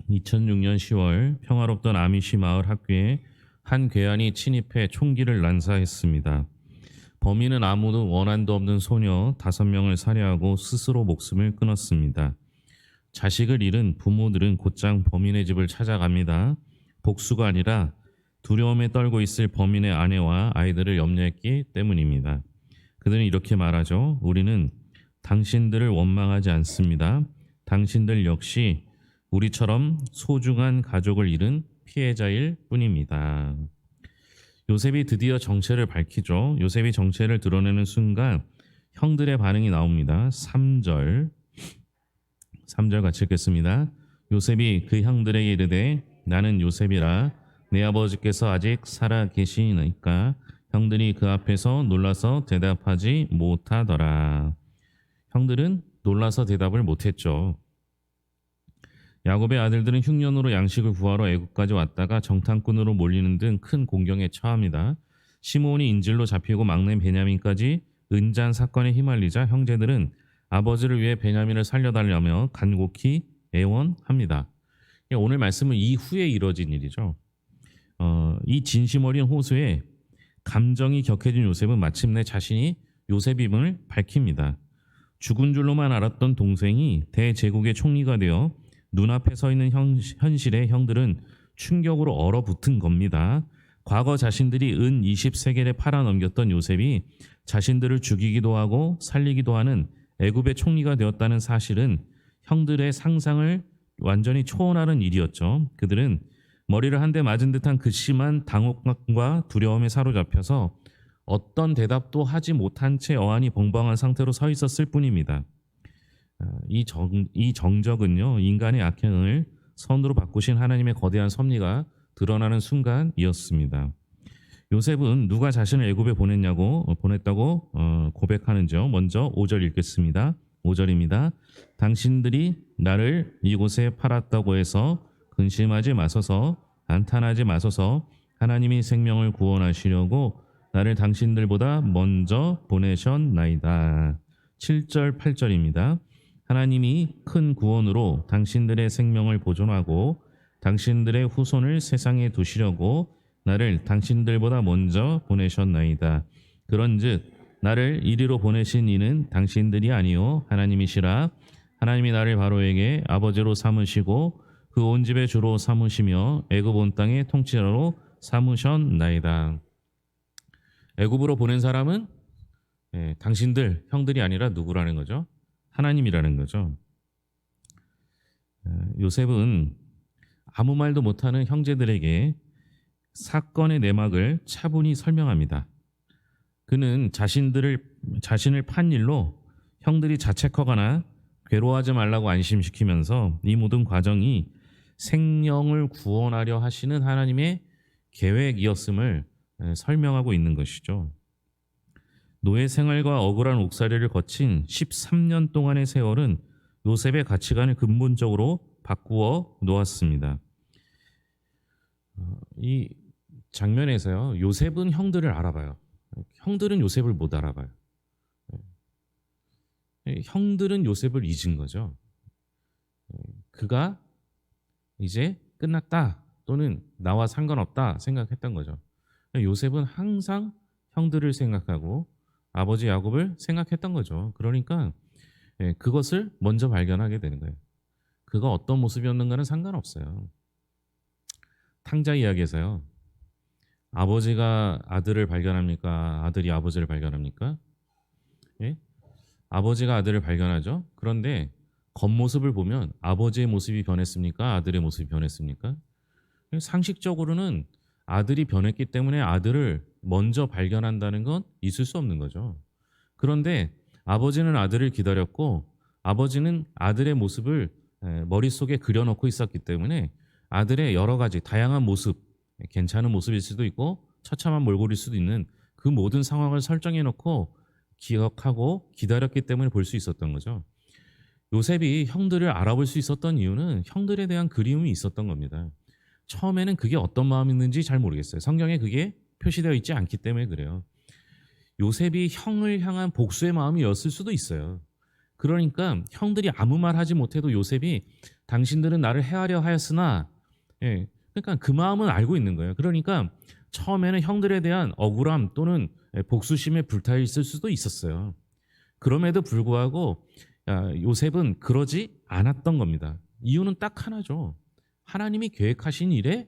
2006년 10월 평화롭던 아미시 마을 학교에 한 괴한이 침입해 총기를 난사했습니다. 범인은 아무도 원한도 없는 소녀 5명을 살해하고 스스로 목숨을 끊었습니다. 자식을 잃은 부모들은 곧장 범인의 집을 찾아갑니다. 복수가 아니라 두려움에 떨고 있을 범인의 아내와 아이들을 염려했기 때문입니다. 그들은 이렇게 말하죠. 우리는 당신들을 원망하지 않습니다. 당신들 역시 우리처럼 소중한 가족을 잃은 피해자일 뿐입니다. 요셉이 드디어 정체를 밝히죠. 요셉이 정체를 드러내는 순간 형들의 반응이 나옵니다. 3절 같이 읽겠습니다. 요셉이 그 형들에게 이르되 나는 요셉이라 내 아버지께서 아직 살아 계시니까 형들이 그 앞에서 놀라서 대답하지 못하더라. 형들은 놀라서 대답을 못했죠. 야곱의 아들들은 흉년으로 양식을 구하러 애굽까지 왔다가 정탐꾼으로 몰리는 등 큰 공경에 처합니다. 시므온이 인질로 잡히고 막내 베냐민까지 은잔 사건에 휘말리자 형제들은 아버지를 위해 베냐민을 살려달라며 간곡히 애원합니다. 오늘 말씀은 이후에 이뤄진 일이죠. 이 진심 어린 호소에 감정이 격해진 요셉은 마침내 자신이 요셉임을 밝힙니다. 죽은 줄로만 알았던 동생이 대제국의 총리가 되어 눈앞에 서 있는 현실에 형들은 충격으로 얼어붙은 겁니다. 과거 자신들이 은 20세겔에 팔아넘겼던 요셉이 자신들을 죽이기도 하고 살리기도 하는 애굽의 총리가 되었다는 사실은 형들의 상상을 완전히 초월하는 일이었죠. 그들은 머리를 한 대 맞은 듯한 극심한 당혹감과 두려움에 사로잡혀서 어떤 대답도 하지 못한 채 어안이 벙벙한 상태로 서 있었을 뿐입니다. 이 정적은요, 인간의 악행을 선으로 바꾸신 하나님의 거대한 섭리가 드러나는 순간이었습니다. 요셉은 누가 자신을 애굽에 보냈다고 고백하는지요. 먼저 5절 읽겠습니다. 5절입니다. 당신들이 나를 이곳에 팔았다고 해서 근심하지 마소서, 안탄하지 마소서. 하나님이 생명을 구원하시려고 나를 당신들보다 먼저 보내셨나이다. 7절 8절입니다. 하나님이 큰 구원으로 당신들의 생명을 보존하고 당신들의 후손을 세상에 두시려고 나를 당신들보다 먼저 보내셨나이다. 그런즉 나를 이리로 보내신 이는 당신들이 아니요 하나님이시라. 하나님이 나를 바로에게 아버지로 삼으시고 그 온 집의 주로 삼으시며 애굽 온 땅의 통치자로 삼으셨나이다. 애굽으로 보낸 사람은 당신들 형들이 아니라 누구라는 거죠? 하나님이라는 거죠. 요셉은 아무 말도 못하는 형제들에게 사건의 내막을 차분히 설명합니다. 그는 자신을 판 일로 형들이 자책하거나 괴로워하지 말라고 안심시키면서 이 모든 과정이 생명을 구원하려 하시는 하나님의 계획이었음을 설명하고 있는 것이죠. 노예 생활과 억울한 옥살이를 거친 13년 동안의 세월은 요셉의 가치관을 근본적으로 바꾸어 놓았습니다. 이 장면에서요, 요셉은 형들을 알아봐요. 형들은 요셉을 못 알아봐요. 형들은 요셉을 잊은 거죠. 그가 이제 끝났다 또는 나와 상관없다 생각했던 거죠. 요셉은 항상 형들을 생각하고 아버지 야곱을 생각했던 거죠. 그러니까 그것을 먼저 발견하게 되는 거예요. 그가 어떤 모습이었는가는 상관없어요. 탕자 이야기에서요. 아버지가 아들을 발견합니까? 아들이 아버지를 발견합니까? 예? 아버지가 아들을 발견하죠. 그런데 겉모습을 보면 아버지의 모습이 변했습니까? 아들의 모습이 변했습니까? 상식적으로는 아들이 변했기 때문에 아들을 먼저 발견한다는 건 있을 수 없는 거죠. 그런데 아버지는 아들을 기다렸고 아버지는 아들의 모습을 머릿속에 그려놓고 있었기 때문에 아들의 여러 가지 다양한 모습, 괜찮은 모습일 수도 있고 처참한 몰골일 수도 있는 그 모든 상황을 설정해 놓고 기억하고 기다렸기 때문에 볼 수 있었던 거죠. 요셉이 형들을 알아볼 수 있었던 이유는 형들에 대한 그리움이 있었던 겁니다. 처음에는 그게 어떤 마음이었는지 잘 모르겠어요. 성경에 그게 표시되어 있지 않기 때문에 그래요. 요셉이 형을 향한 복수의 마음이었을 수도 있어요. 그러니까 형들이 아무 말 하지 못해도 요셉이 당신들은 나를 해하려 하였으나, 예, 그러니까 그 마음은 알고 있는 거예요. 그러니까 처음에는 형들에 대한 억울함 또는 복수심에 불타 있을 수도 있었어요. 그럼에도 불구하고 요셉은 그러지 않았던 겁니다. 이유는 딱 하나죠. 하나님이 계획하신 일에,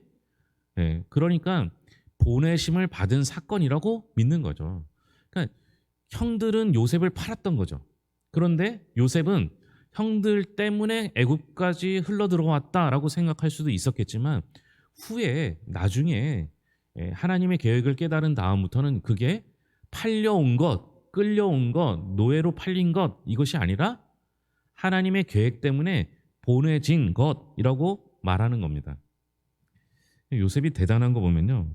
그러니까 보내심을 받은 사건이라고 믿는 거죠. 그러니까 형들은 요셉을 팔았던 거죠. 그런데 요셉은 형들 때문에 애굽까지 흘러 들어왔다라고 생각할 수도 있었겠지만 후에 나중에 하나님의 계획을 깨달은 다음부터는 그게 팔려온 것, 끌려온 것, 노예로 팔린 것 이것이 아니라 하나님의 계획 때문에 보내진 것이라고 말하는 겁니다. 요셉이 대단한 거 보면요.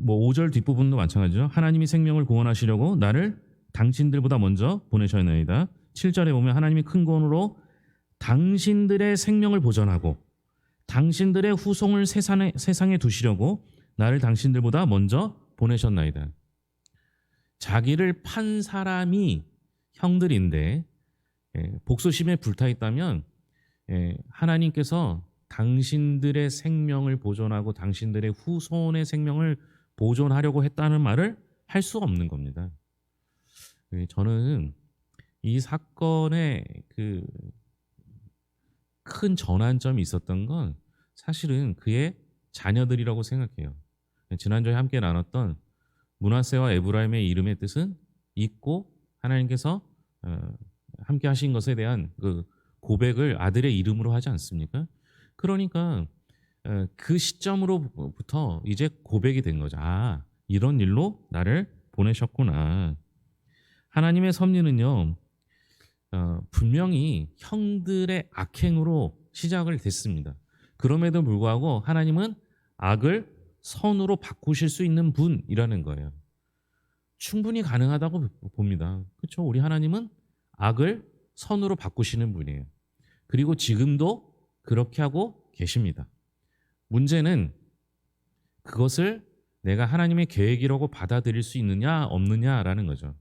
뭐 5절 뒷부분도 마찬가지죠. 하나님이 생명을 구원하시려고 나를 당신들보다 먼저 보내셨나이다. 7절에 보면 하나님이 큰 구원으로 당신들의 생명을 보전하고 당신들의 후손을 세상에 두시려고 나를 당신들보다 먼저 보내셨나이다. 자기를 판 사람이 형들인데 복수심에 불타 있다면 하나님께서 당신들의 생명을 보존하고 당신들의 후손의 생명을 보존하려고 했다는 말을 할 수 없는 겁니다. 저는 이 사건의 그 큰 전환점이 있었던 건 사실은 그의 자녀들이라고 생각해요. 지난주에 함께 나눴던 므낫세와 에브라임의 이름의 뜻은 잊고 하나님께서 함께 하신 것에 대한 그 고백을 아들의 이름으로 하지 않습니까? 그러니까 그 시점으로부터 이제 고백이 된 거죠. 아, 이런 일로 나를 보내셨구나. 하나님의 섭리는요, 분명히 형들의 악행으로 시작을 됐습니다. 그럼에도 불구하고 하나님은 악을 선으로 바꾸실 수 있는 분이라는 거예요. 충분히 가능하다고 봅니다. 그렇죠? 우리 하나님은 악을 선으로 바꾸시는 분이에요. 그리고 지금도 그렇게 하고 계십니다. 문제는 그것을 내가 하나님의 계획이라고 받아들일 수 있느냐 없느냐라는 거죠.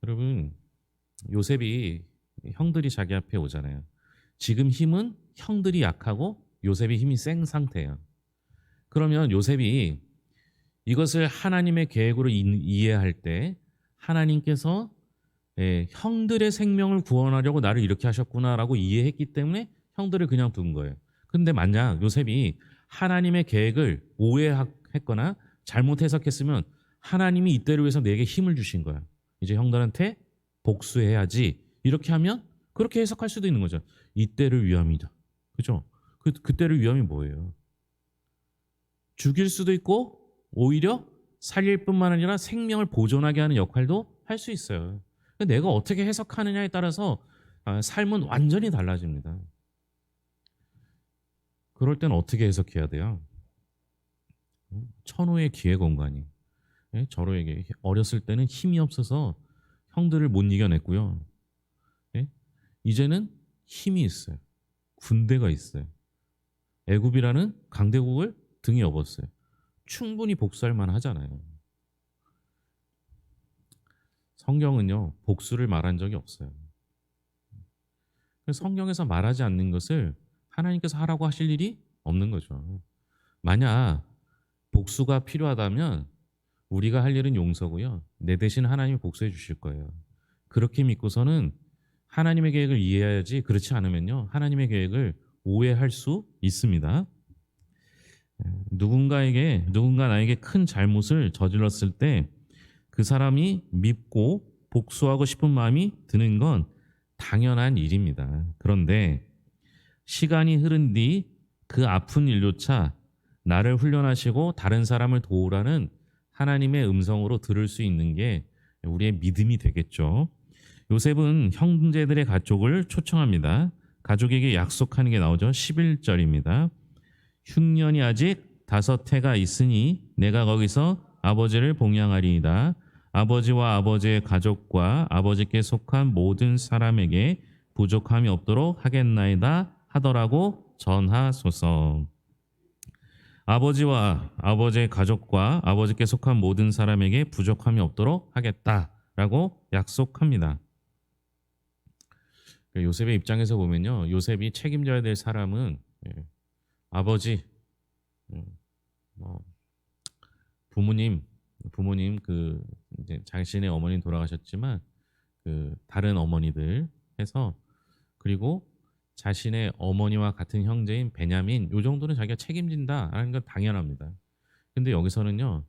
여러분, 요셉이 형들이 자기 앞에 오잖아요. 지금 힘은 형들이 약하고 요셉이 힘이 센 상태예요. 그러면 요셉이 이것을 하나님의 계획으로 이해할 때 하나님께서 형들의 생명을 구원하려고 나를 이렇게 하셨구나라고 이해했기 때문에 형들을 그냥 둔 거예요. 근데 만약 요셉이 하나님의 계획을 오해했거나 잘못 해석했으면 하나님이 이때를 위해서 내게 힘을 주신 거야. 이제 형들한테 복수해야지. 이렇게 하면 그렇게 해석할 수도 있는 거죠. 이때를 위함이다. 그죠? 그때를 위함이 뭐예요? 죽일 수도 있고 오히려 살릴 뿐만 아니라 생명을 보존하게 하는 역할도 할 수 있어요. 내가 어떻게 해석하느냐에 따라서 삶은 완전히 달라집니다. 그럴 때는 어떻게 해석해야 돼요? 천호의 기회공간이 저로에게 어렸을 때는 힘이 없어서 형들을 못 이겨냈고요. 이제는 힘이 있어요. 군대가 있어요. 애굽이라는 강대국을 등에 업었어요. 충분히 복수할 만하잖아요. 성경은요, 복수를 말한 적이 없어요. 성경에서 말하지 않는 것을 하나님께서 하라고 하실 일이 없는 거죠. 만약 복수가 필요하다면 우리가 할 일은 용서고요. 내 대신 하나님이 복수해 주실 거예요. 그렇게 믿고서는 하나님의 계획을 이해해야지, 그렇지 않으면요, 하나님의 계획을 오해할 수 있습니다. 누군가 나에게 큰 잘못을 저질렀을 때 그 사람이 밉고 복수하고 싶은 마음이 드는 건 당연한 일입니다. 그런데 시간이 흐른 뒤 그 아픈 일조차 나를 훈련하시고 다른 사람을 도우라는 하나님의 음성으로 들을 수 있는 게 우리의 믿음이 되겠죠. 요셉은 형제들의 가족을 초청합니다. 가족에게 약속하는 게 나오죠. 11절입니다. 흉년이 아직 5해가 있으니 내가 거기서 아버지를 봉양하리이다. 아버지와 아버지의 가족과 아버지께 속한 모든 사람에게 부족함이 없도록 하겠나이다 하더라고 전하소서. 아버지와 아버지의 가족과 아버지께 속한 모든 사람에게 부족함이 없도록 하겠다라고 약속합니다. 요셉의 입장에서 보면요, 요셉이 책임져야 될 사람은 아버지, 음, 뭐 부모님, 부모님 그 이제 자신의 어머니 돌아가셨지만 그 다른 어머니들 해서, 그리고 자신의 어머니와 같은 형제인 베냐민, 요 정도는 자기가 책임진다라는 건 당연합니다. 근데 여기서는요,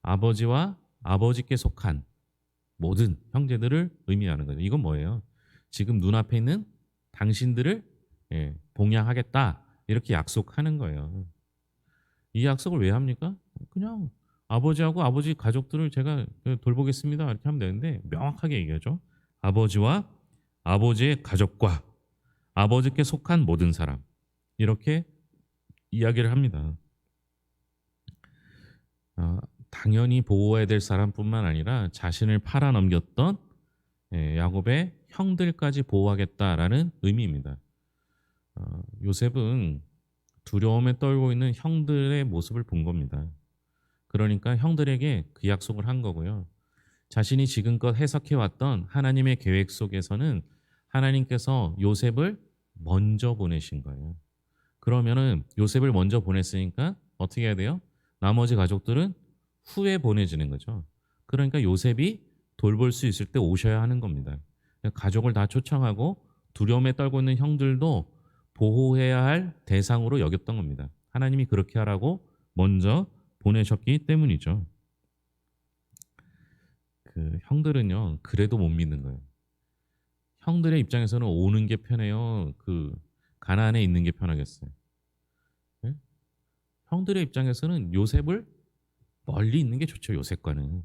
아버지와 아버지께 속한 모든 형제들을 의미하는 거죠. 이건 뭐예요? 지금 눈앞에 있는 당신들을 봉양하겠다 이렇게 약속하는 거예요. 이 약속을 왜 합니까? 그냥 아버지하고 아버지 가족들을 제가 돌보겠습니다 이렇게 하면 되는데, 명확하게 얘기하죠. 아버지와 아버지의 가족과 아버지께 속한 모든 사람, 이렇게 이야기를 합니다. 당연히 보호해야 될 사람뿐만 아니라 자신을 팔아넘겼던 야곱의 형들까지 보호하겠다라는 의미입니다. 요셉은 두려움에 떨고 있는 형들의 모습을 본 겁니다. 그러니까 형들에게 그 약속을 한 거고요. 자신이 지금껏 해석해왔던 하나님의 계획 속에서는 하나님께서 요셉을 먼저 보내신 거예요. 그러면은 요셉을 먼저 보냈으니까 어떻게 해야 돼요? 나머지 가족들은 후에 보내지는 거죠. 그러니까 요셉이 돌볼 수 있을 때 오셔야 하는 겁니다. 가족을 다 초청하고 두려움에 떨고 있는 형들도 보호해야 할 대상으로 여겼던 겁니다. 하나님이 그렇게 하라고 먼저 보내셨기 때문이죠. 그 형들은요, 그래도 못 믿는 거예요. 형들의 입장에서는 오는 게 편해요, 그 가나안에 있는 게 편하겠어요? 예? 형들의 입장에서는 요셉을 멀리 있는 게 좋죠. 요셉과는.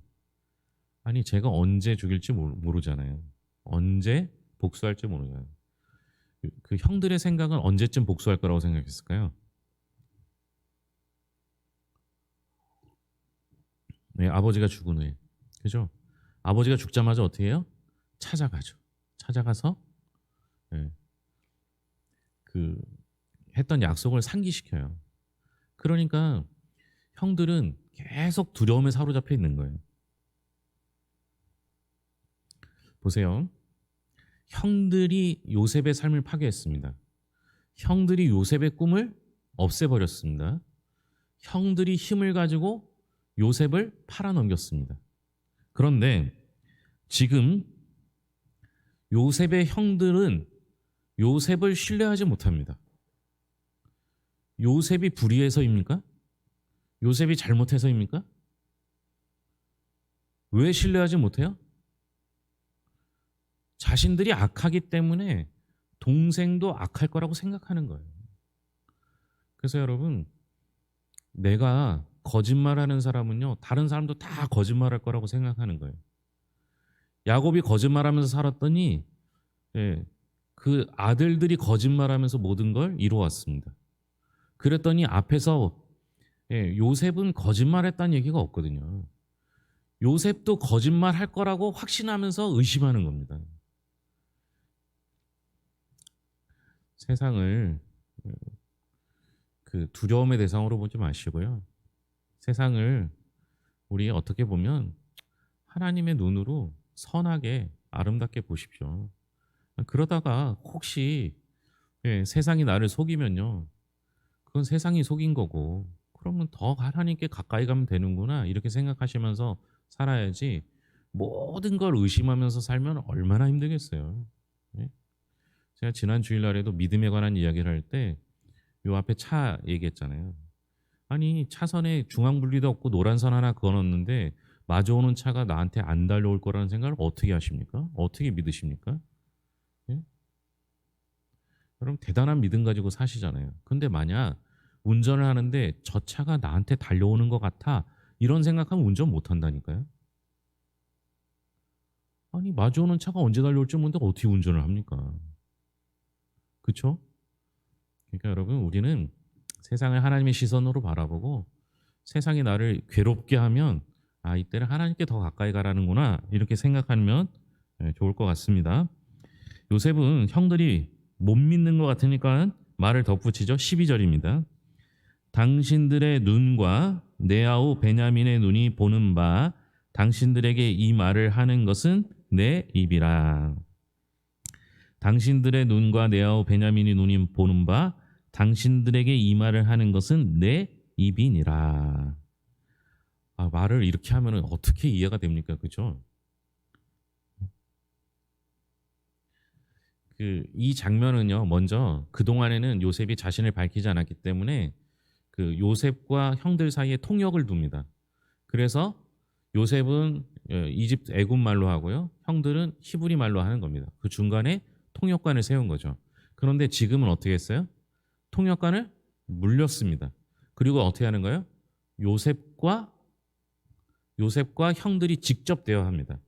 아니, 제가 언제 죽일지 모르잖아요. 언제 복수할지 모르잖아요. 그 형들의 생각은 언제쯤 복수할 거라고 생각했을까요? 네, 아버지가 죽은 후에. 그죠? 아버지가 죽자마자 어떻게 해요? 찾아가죠. 찾아가서 예, 그 했던 약속을 상기시켜요. 그러니까 형들은 계속 두려움에 사로잡혀 있는 거예요. 보세요. 형들이 요셉의 삶을 파괴했습니다. 형들이 요셉의 꿈을 없애버렸습니다. 형들이 힘을 가지고 요셉을 팔아넘겼습니다. 그런데 지금 요셉의 형들은 요셉을 신뢰하지 못합니다. 요셉이 불의해서입니까? 요셉이 잘못해서입니까? 왜 신뢰하지 못해요? 자신들이 악하기 때문에 동생도 악할 거라고 생각하는 거예요. 그래서 여러분, 내가 거짓말하는 사람은요, 다른 사람도 다 거짓말할 거라고 생각하는 거예요. 야곱이 거짓말하면서 살았더니 그 아들들이 거짓말하면서 모든 걸 이루어왔습니다. 그랬더니 앞에서 요셉은 거짓말했다는 얘기가 없거든요. 요셉도 거짓말할 거라고 확신하면서 의심하는 겁니다. 세상을 그 두려움의 대상으로 보지 마시고요. 세상을 우리 어떻게 보면 하나님의 눈으로 선하게 아름답게 보십시오. 그러다가 혹시 세상이 나를 속이면요, 그건 세상이 속인 거고, 그러면 더 하나님께 가까이 가면 되는구나 이렇게 생각하시면서 살아야지, 모든 걸 의심하면서 살면 얼마나 힘들겠어요. 예? 제가 지난 주일날에도 믿음에 관한 이야기를 할 때 요 앞에 차 얘기했잖아요. 아니, 차선에 중앙분리도 없고 노란선 하나 그어놨는데 마주오는 차가 나한테 안 달려올 거라는 생각을 어떻게 하십니까? 어떻게 믿으십니까? 예? 여러분, 대단한 믿음 가지고 사시잖아요. 근데 만약 운전을 하는데 저 차가 나한테 달려오는 것 같아, 이런 생각하면 운전 못 한다니까요. 아니, 마주오는 차가 언제 달려올지 모르는데 어떻게 운전을 합니까? 그렇죠? 그러니까 여러분, 우리는 세상을 하나님의 시선으로 바라보고, 세상이 나를 괴롭게 하면 이때는 하나님께 더 가까이 가라는구나 이렇게 생각하면 좋을 것 같습니다. 요셉은 형들이 못 믿는 것 같으니까 말을 덧붙이죠. 12절입니다. 당신들의 눈과 내 아우 베냐민의 눈이 보는 바 당신들에게 이 말을 하는 것은 내 입이라. 당신들의 눈과 내 아우 베냐민의 눈이 보는 바 당신들에게 이 말을 하는 것은 내 입이니라. 말을 이렇게 하면 어떻게 이해가 됩니까? 그죠? 이 장면은요, 먼저 그동안에는 요셉이 자신을 밝히지 않았기 때문에 요셉과 형들 사이에 통역을 둡니다. 그래서 요셉은 이집트 애굽 말로 하고요, 형들은 히브리 말로 하는 겁니다. 그 중간에 통역관을 세운 거죠. 그런데 지금은 어떻게 했어요? 통역관을 물렸습니다. 그리고 어떻게 하는 거예요? 요셉과 형들이 직접 대화합니다.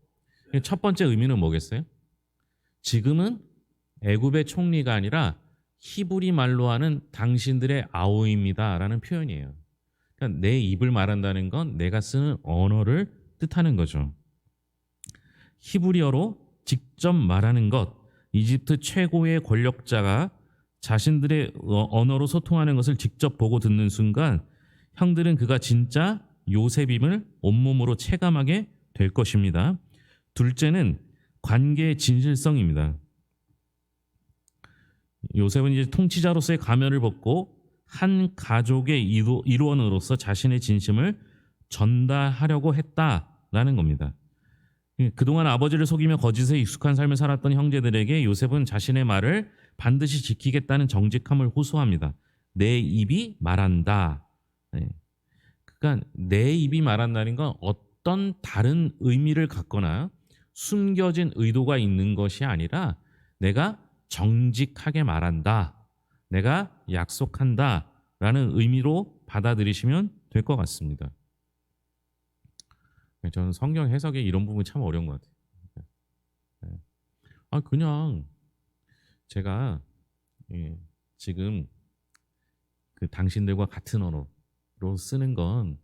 첫 번째 의미는 뭐겠어요? 지금은 애굽의 총리가 아니라 히브리 말로 하는 당신들의 아우입니다라는 표현이에요. 그러니까 내 입을 말한다는 건 내가 쓰는 언어를 뜻하는 거죠. 히브리어로 직접 말하는 것, 이집트 최고의 권력자가 자신들의 언어로 소통하는 것을 직접 보고 듣는 순간 형들은 그가 진짜 요셉임을 온몸으로 체감하게 될 것입니다. 둘째는 관계의 진실성입니다. 요셉은 이제 통치자로서의 가면을 벗고 한 가족의 일원으로서 자신의 진심을 전달하려고 했다라는 겁니다. 그동안 아버지를 속이며 거짓에 익숙한 삶을 살았던 형제들에게 요셉은 자신의 말을 반드시 지키겠다는 정직함을 호소합니다. 내 입이 말한다. 네. 그러니까 내 입이 말한다는 건 어떤 다른 의미를 갖거나 숨겨진 의도가 있는 것이 아니라 내가 정직하게 말한다. 내가 약속한다. 라는 의미로 받아들이시면 될 것 같습니다. 저는 성경 해석에 이런 부분이 참 어려운 것 같아요. 그냥 제가 지금 당신들과 같은 언어로 쓰는 건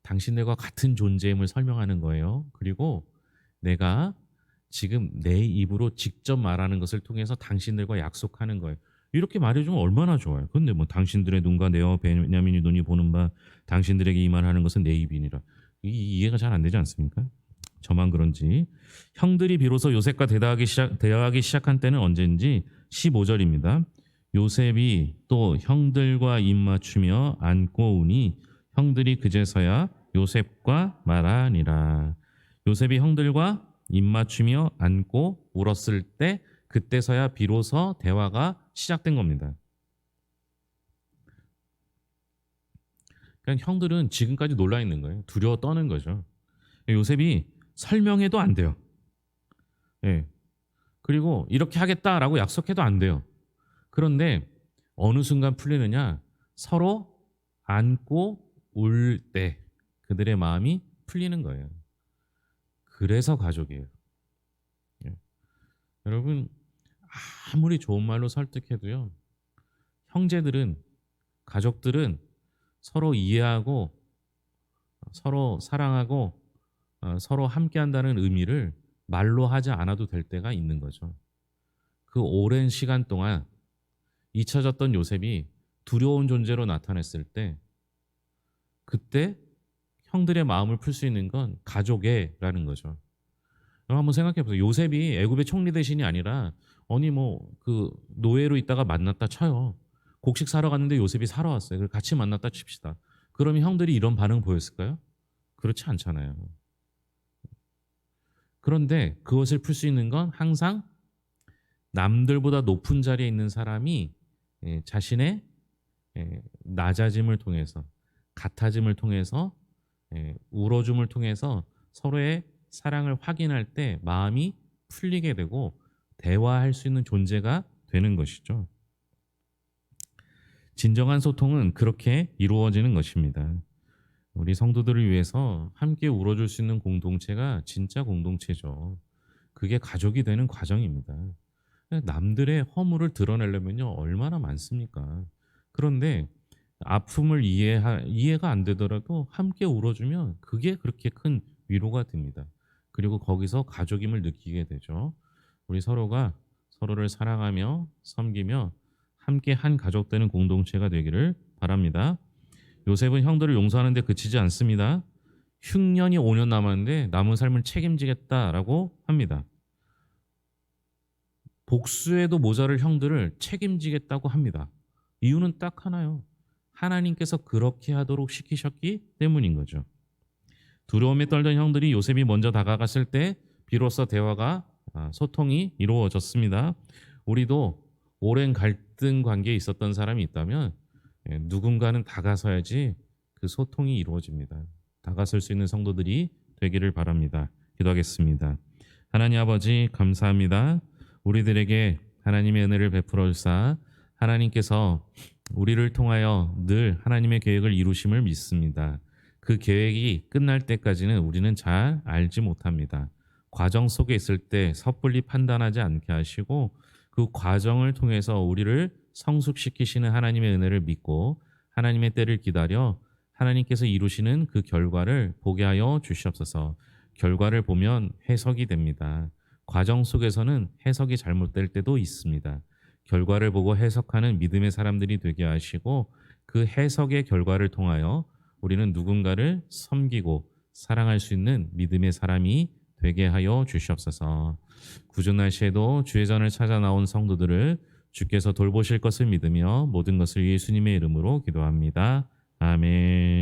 당신들과 같은 존재임을 설명하는 거예요. 그리고 내가 지금 내 입으로 직접 말하는 것을 통해서 당신들과 약속하는 거예요. 이렇게 말해주면 얼마나 좋아요. 근데 뭐 당신들의 눈과 내와 베냐민의 눈이 보는 바 당신들에게 이 말하는 것은 내 입이니라. 이해가 잘 안 되지 않습니까? 저만 그런지. 형들이 비로소 요셉과 대화하기 시작한 때는 언제인지 15절입니다. 요셉이 또 형들과 입맞추며 앉고 우니 형들이 그제서야 요셉과 말하니라. 요셉이 형들과 입맞추며 앉고 울었을 때 그때서야 비로소 대화가 시작된 겁니다. 그러니까 형들은 지금까지 놀라 있는 거예요. 두려워 떠는 거죠. 요셉이 설명해도 안 돼요. 예. 그리고 이렇게 하겠다라고 약속해도 안 돼요. 그런데 어느 순간 풀리느냐? 서로 안고 울 때 그들의 마음이 풀리는 거예요. 그래서 가족이에요. 예. 여러분, 아무리 좋은 말로 설득해도요, 형제들은, 가족들은 서로 이해하고 서로 사랑하고 서로 함께한다는 의미를 말로 하지 않아도 될 때가 있는 거죠. 그 오랜 시간 동안 잊혀졌던 요셉이 두려운 존재로 나타났을 때 그때 형들의 마음을 풀 수 있는 건 가족애라는 거죠. 한번 생각해 보세요. 요셉이 애굽의 총리 대신이 아니라 노예로 있다가 만났다 쳐요. 곡식 사러 갔는데 요셉이 사러 왔어요. 그래서 같이 만났다 칩시다. 그러면 형들이 이런 반응 보였을까요? 그렇지 않잖아요. 그런데 그것을 풀 수 있는 건 항상 남들보다 높은 자리에 있는 사람이 자신의 낮아짐을 통해서, 같아짐을 통해서, 울어줌을 통해서 서로의 사랑을 확인할 때 마음이 풀리게 되고 대화할 수 있는 존재가 되는 것이죠. 진정한 소통은 그렇게 이루어지는 것입니다. 우리 성도들을 위해서 함께 울어줄 수 있는 공동체가 진짜 공동체죠. 그게 가족이 되는 과정입니다. 남들의 허물을 드러내려면요, 얼마나 많습니까? 그런데 아픔을 이해가 안 되더라도 함께 울어주면 그게 그렇게 큰 위로가 됩니다. 그리고 거기서 가족임을 느끼게 되죠. 우리 서로가 서로를 사랑하며 섬기며 함께 한 가족 되는 공동체가 되기를 바랍니다. 요셉은 형들을 용서하는데 그치지 않습니다. 흉년이 5년 남았는데 남은 삶을 책임지겠다라고 합니다. 복수에도 모자를 형들을 책임지겠다고 합니다. 이유는 딱 하나요. 하나님께서 그렇게 하도록 시키셨기 때문인 거죠. 두려움에 떨던 형들이 요셉이 먼저 다가갔을 때 비로소 대화가 소통이 이루어졌습니다. 우리도 오랜 갈등 관계에 있었던 사람이 있다면 누군가는 다가서야지 그 소통이 이루어집니다. 다가설 수 있는 성도들이 되기를 바랍니다. 기도하겠습니다. 하나님 아버지 감사합니다. 우리들에게 하나님의 은혜를 베풀어 주사 하나님께서 우리를 통하여 늘 하나님의 계획을 이루심을 믿습니다. 그 계획이 끝날 때까지는 우리는 잘 알지 못합니다. 과정 속에 있을 때 섣불리 판단하지 않게 하시고 그 과정을 통해서 우리를 성숙시키시는 하나님의 은혜를 믿고 하나님의 때를 기다려 하나님께서 이루시는 그 결과를 보게 하여 주시옵소서. 결과를 보면 해석이 됩니다. 과정 속에서는 해석이 잘못될 때도 있습니다. 결과를 보고 해석하는 믿음의 사람들이 되게 하시고 그 해석의 결과를 통하여 우리는 누군가를 섬기고 사랑할 수 있는 믿음의 사람이 되게 하여 주시옵소서. 구주 날씨에도 주의 전을 찾아 나온 성도들을 주께서 돌보실 것을 믿으며 모든 것을 예수님의 이름으로 기도합니다. 아멘.